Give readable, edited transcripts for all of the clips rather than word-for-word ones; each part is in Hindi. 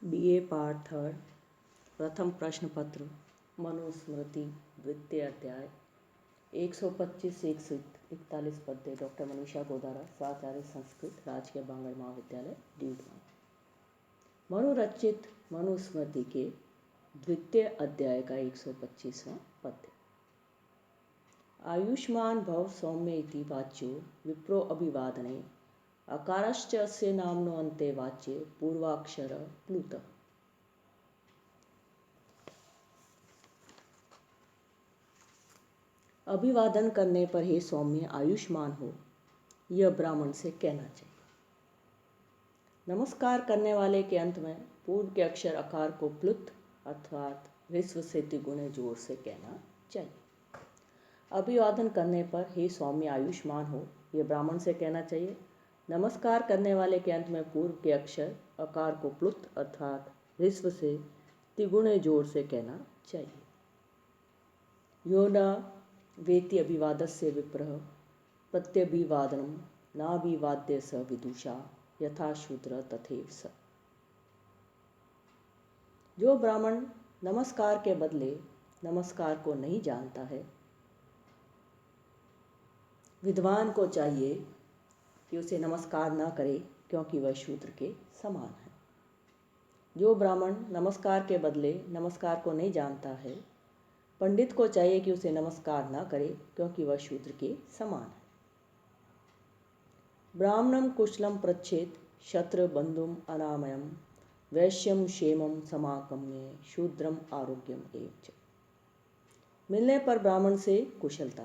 BA पार्ट थर्ड प्रथम प्रश्न पत्र मनुस्मृति द्वितीय अध्याय 125 से 141 पद्य डॉक्टर मनीषा गोदारा स्वाचार्य संस्कृत राजकीय बांगड़ महाविद्यालय ड्यूटी। मनुरचित मनुस्मृति के द्वितीय अध्याय का 125वां पद्य। आयुष्मान भव सौम्य इति वाच्यो विप्रो अभिवादने अकारश्च अस्य नाम्नो अन्ते वाच्ये पूर्वाक्षर प्लुत। अभिवादन करने पर हे सौम्य आयुष्मान हो, यह ब्राह्मण से कहना चाहिए। नमस्कार करने वाले के अंत में पूर्व के अक्षर अकार को प्लुत अर्थात ह्रस्व से तिगुने जोर से कहना चाहिए। अभिवादन करने पर हे सौम्य आयुष्मान हो, यह ब्राह्मण से कहना चाहिए। नमस्कार करने वाले के अंत में पूर्व के अक्षर अकार को प्लुत अर्थात ह्रस्व से तिगुने जोर से कहना चाहिए। यो न वेति अभिवादस्य विप्रः प्रत्यभिवादनम नाभिवाद्य स विदुषा यथा शूद्र तथैव स। जो ब्राह्मण नमस्कार के बदले नमस्कार को नहीं जानता है, विद्वान को चाहिए कि उसे नमस्कार न करे, क्योंकि वह शूद्र के समान है। जो ब्राह्मण नमस्कार के बदले नमस्कार को नहीं जानता है, पंडित को चाहिए कि उसे नमस्कार न करे, क्योंकि वह शूद्र के समान है। ब्राह्मणम कुशलम पृच्छेत शत्र बंधुम अनामयम वैश्यम क्षेमम समागम्य शूद्रम आरोग्यम एव च। मिलने पर ब्राह्मण से कुशलता,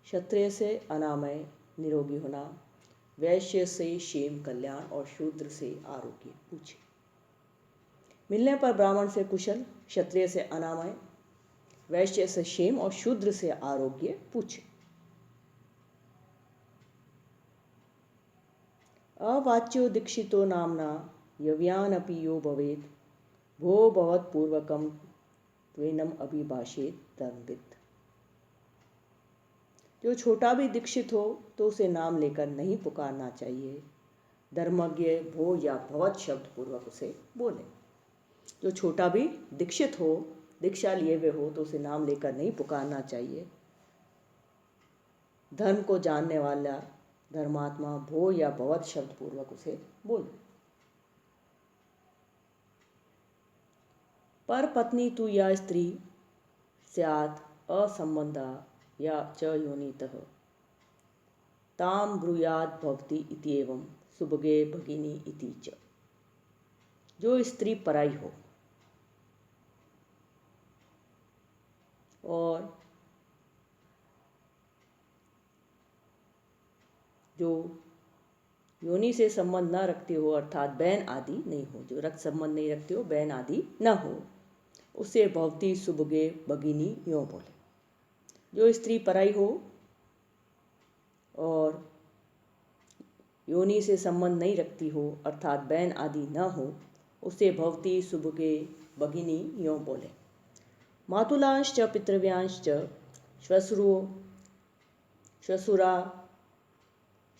क्षत्रिय से अनामय निरोगी होना, वैश्य से क्षेम कल्याण और शूद्र से आरोग्य पूछे। मिलने पर ब्राह्मण से कुशल, क्षत्रिय से अनामय, वैश्य से क्षेम और शूद्र से आरोग्य पूछे। अवाच्यो दीक्षितो नामना यव्यानपि यो भवेत् भो भवत्पूर्वकं त्वेनम अभिभाषेत धर्मविद। जो छोटा भी दीक्षित हो तो उसे नाम लेकर नहीं पुकारना चाहिए। धर्मज्ञ भो या भवत शब्द पूर्वक उसे बोले। जो छोटा भी दीक्षित हो, दीक्षा लिए हुए हो, तो उसे नाम लेकर नहीं पुकारना चाहिए। धर्म को जानने वाला धर्मात्मा भो या भवत शब्द पूर्वक उसे बोले। पर पत्नी तु या स्त्री स्यात् असंबंधा या च योनितः ताम ब्रूयाद भवति इत्येवं सुभगे भगिनी इति च। जो स्त्री पराई हो और जो योनि से संबंध न रखती हो अर्थात बहन आदि नहीं हो, जो रक्त संबंध नहीं रखती हो, बहन आदि न हो, उसे भवती सुभगे भगिनी यों बोले। जो स्त्री पराई हो और योनि से संबंध नहीं रखती हो अर्थात बहन आदि न हो, उसे भवती सुभगे भगिनी यों बोले। मातुलांश्च पितृव्यांश्च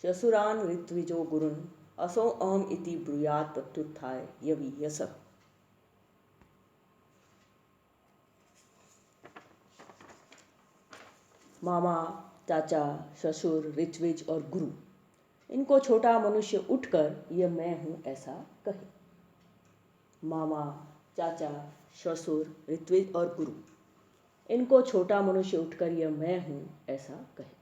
श्वशुरान् ऋत्विजो गुरुन् असौ अहम इति ब्रूयात् प्रत्युत्थाय यवीयसः। मामा, चाचा, ससुर, ऋत्विज और गुरु, इनको छोटा मनुष्य उठकर यह मैं हूँ ऐसा कहे। मामा, चाचा, ससुर, ऋत्विज और गुरु, इनको छोटा मनुष्य उठकर यह मैं हूँ ऐसा कहे।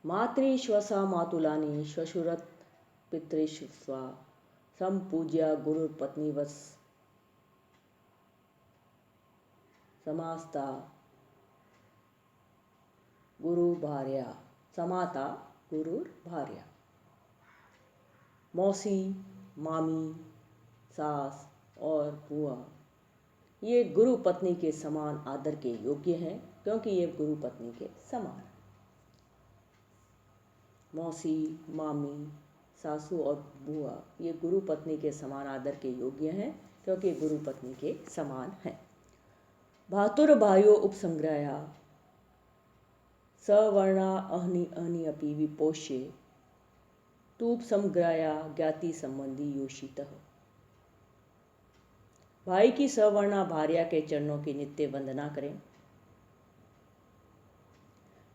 मातृश्वसा मातुलानि श्वशुरत पितृश्वा संपूज्य गुरुपत्नीवत् समास्ता गुरु भार्या समाता गुरुर भार्या। मौसी, मामी, सास और बुआ ये गुरु पत्नी के समान आदर के योग्य हैं, क्योंकि ये गुरु पत्नी के समान है। मौसी, मामी, सासू और बुआ ये गुरु पत्नी के समान आदर के योग्य हैं, क्योंकि गुरु पत्नी के समान हैं। भातुर्भायो उपसंग्रहा सवर्णा अहनि अहनि अपि विपोष्ये तूपसमग्राया ज्ञाति संबंधी योषितः। भाई की सवर्णा भार्या के चरणों की नित्य वंदना करें।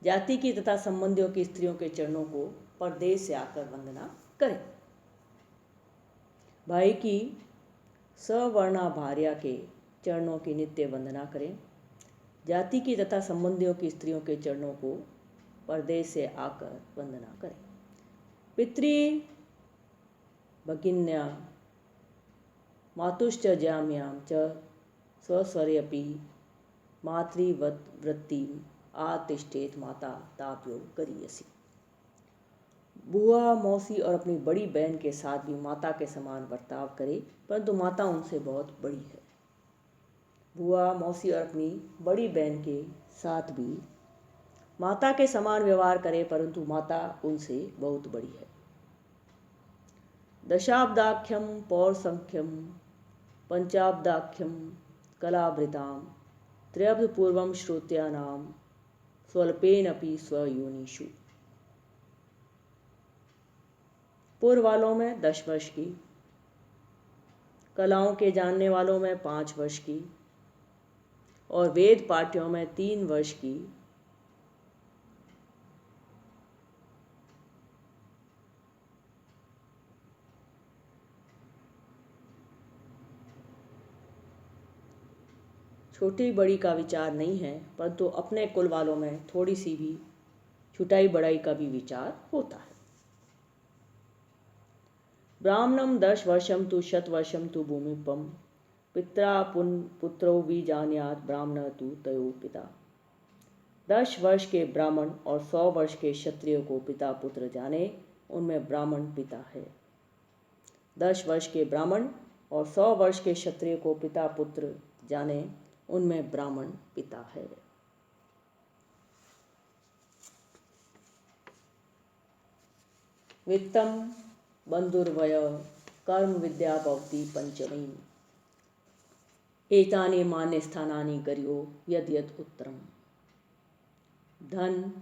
जाति की तथा संबंधियों की स्त्रियों के चरणों को परदेश से आकर वंदना करें। भाई की सवर्णा भार्या के चरणों की नित्य वंदना करें। जाति की तथा संबंधियों की स्त्रियों के चरणों को परदेश से आकर वंदना करें। पितृ भगिन्या मातुश्च जाम्यां च स्वस्वर्यपि मातृवृत्तिम् आतिष्ठेत माता ताप्यो गरीयसी। बुआ मौसी और अपनी बड़ी बहन के साथ भी माता के समान बर्ताव करे, परंतु माता उनसे बहुत बड़ी है। बुआ मौसी और अपनी बड़ी बहन के साथ भी माता के समान व्यवहार करे, परंतु माता उनसे बहुत बड़ी है। दशाब्दाख्यम पौरसंख्यम पंचाब्दाख्यम कलावृताम त्र्यब्दपूर्वम श्रोत्यानाम स्वल्पेनपि स्वयोनिषु। पूर्व वालों में 10 वर्ष की, कलाओं के जानने वालों में 5 वर्ष की और वेद पाठियों में 3 वर्ष की छोटी बड़ी का विचार नहीं है, परंतु अपने कुल वालों में थोड़ी सी भी छुटाई बढ़ाई का भी विचार होता है। ब्राह्मणम 10 वर्षम तु 100 वर्षम तु भूमिपम पित्रा पुत्रो विजान्यात ब्राह्मण तु तयो पिता। 10 वर्ष के ब्राह्मण और 100 वर्ष के क्षत्रिय को पिता पुत्र जाने, उनमें ब्राह्मण पिता है। 10 वर्ष के ब्राह्मण और 100 वर्ष के क्षत्रिय को पिता पुत्र जाने, उनमें ब्राह्मण पिता है। वित्तम बंधुर्वय कर्म विद्या भवति पंचमी एतानि मान्य स्थानानि गर्यो यद यद उत्तरम। धन,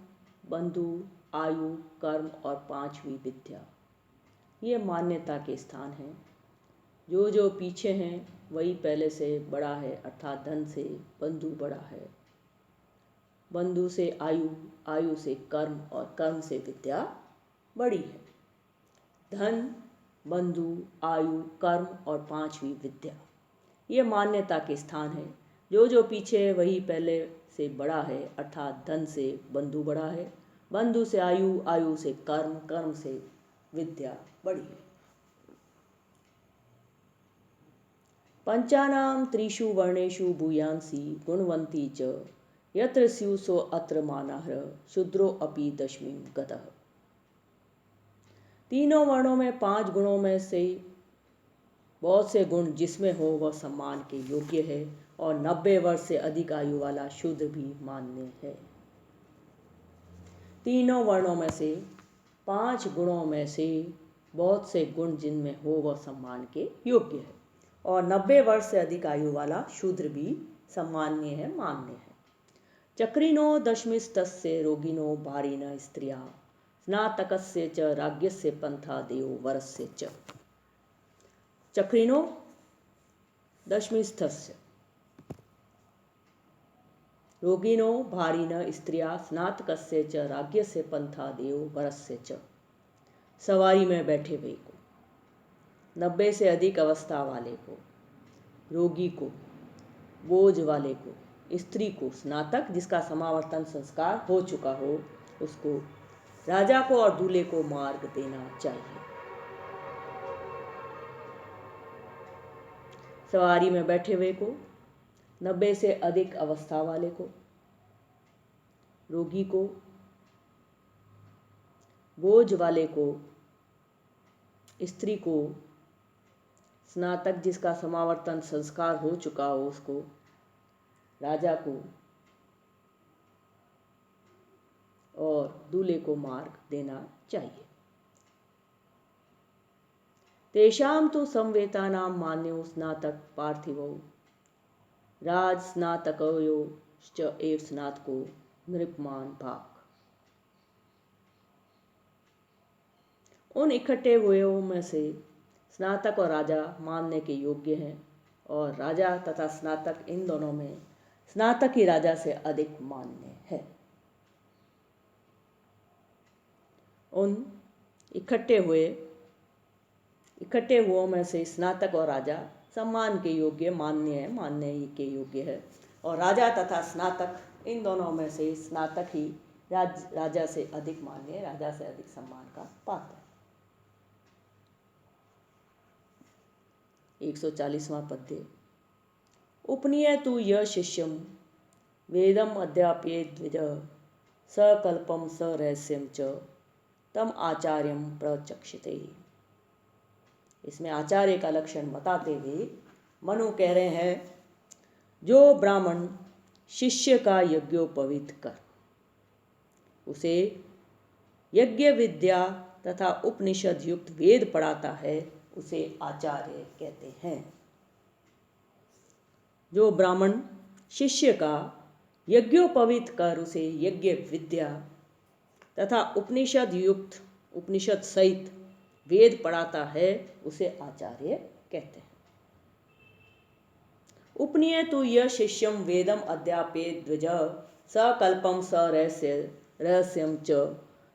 बंधु, आयु, कर्म और 5वीं विद्या, ये मान्यता के स्थान हैं। जो जो पीछे हैं वही पहले से बड़ा है, अर्थात धन से बंधु बड़ा है, बंधु से आयु, आयु से कर्म और कर्म से विद्या बड़ी है। धन, बंधु, आयु, कर्म और 5वीं विद्या, ये मान्यता के स्थान है। जो जो पीछे है वही पहले से बड़ा है, अर्थात धन से बंधु बड़ा है, बंधु से आयु, आयु से कर्म, कर्म से विद्या बड़ी है। पंचानाम त्रिषु वर्णेषु भूयांसी गुणवंती च यत्र स्यु सो अत्र मानः शूद्रो अपि 10वीं गतः। तीनों वर्णों में 5 गुणों में से बहुत से गुण जिसमें हो वह सम्मान के योग्य है, और 90 वर्ष से अधिक आयु वाला शूद्र भी मान्य है। तीनों वर्णों में से 5 गुणों में से बहुत से गुण जिनमें हो वह सम्मान के योग्य है, और 90 वर्ष से अधिक आयु वाला शूद्र भी सम्मान्य है, मान्य है। चक्रिनो दशमिस्तस्य रोगिनो भारिण स्त्रिया स्नातकस्य च राज्ञस्य पंथा देयो वरस्य च। चक्रिनो दशमिस्थस्य रोगिनो भारिण स्त्रिया स्नातकस्य च राज्ञस्य पंथा देयो वरस्य च। सवारी में बैठे हुए को, 90 से अधिक अवस्था वाले को, रोगी को, बोझ वाले को, स्त्री को, स्नातक जिसका समावर्तन संस्कार हो चुका हो, उसको, राजा को और दूल्हे को मार्ग देना चाहिए। सवारी में बैठे हुए को, 90 से अधिक अवस्था वाले को, रोगी को, बोझ वाले को, स्त्री को, स्नातक जिसका समावर्तन संस्कार हो चुका हो उसको, राजा को और दूल्हे को मार्ग देना चाहिए। तेषां तु संवेतानां मान्यो स्नातक पार्थिवो राज स्नातकयोश्च एव स्नातको नृपमान भाग। उन इकट्ठे हुएयों में से स्नातक और राजा मानने के योग्य हैं, और राजा तथा स्नातक, इन दोनों में स्नातक ही राजा से अधिक मान्य है। उन इकट्ठे हुओं में से स्नातक और राजा सम्मान के योग्य, मान्य के योग्य है, और राजा तथा स्नातक, इन दोनों में से स्नातक ही राजा से अधिक मान्य, राजा से अधिक सम्मान का पात्र है। 140वां पद्य। उपनीयतु य शिष्यम वेदम अध्यापयेत् द्विज सकल्पम सरहस्यम च तम आचार्यम प्रचक्षते। इसमें आचार्य का लक्षण बताते हुए मनु कह रहे हैं, जो ब्राह्मण शिष्य का यज्ञोपवीत कर उसे यज्ञ विद्या तथा उपनिषद युक्त वेद पढ़ाता है, उसे आचार्य कहते हैं। जो ब्राह्मण शिष्य का यज्ञोपवीत कर उसे यज्ञ विद्या तथा उपनिषद सहित वेद पढ़ाता है, उसे आचार्य कहते हैं। उपनीयतु य शिष्यम वेदम अध्यापयेत् द्विज सकल्पम रहस्यम च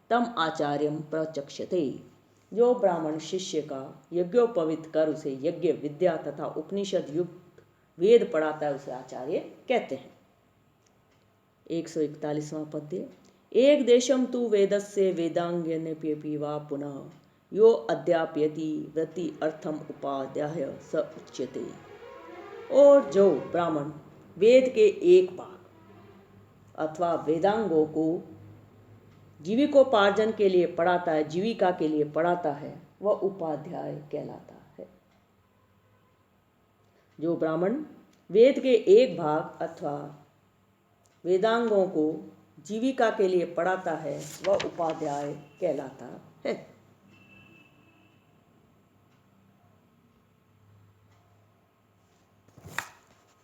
तम आचार्यम प्रचक्षते। जो ब्राह्मण शिष्य का यज्ञोपवीत कर उसे यज्ञ विद्या तथा उपनिषद युक्त वेद पढ़ाता है, उसे आचार्य कहते हैं। 141वां पद्य। एक देशम तु वेदस्य वेदांगन्यप्यपि वा पुनः यो अध्यापयति वृत्ति अर्थम उपाध्याय स उच्यते। और जो ब्राह्मण वेद के एक भाग अथवा वेदांगों को जीविकोपार्जन के लिए पढ़ाता है, जीविका के लिए पढ़ाता है, वह उपाध्याय कहलाता है। जो ब्राह्मण वेद के एक भाग अथवा वेदांगों को जीविका के लिए पढ़ाता है, वह उपाध्याय कहलाता है।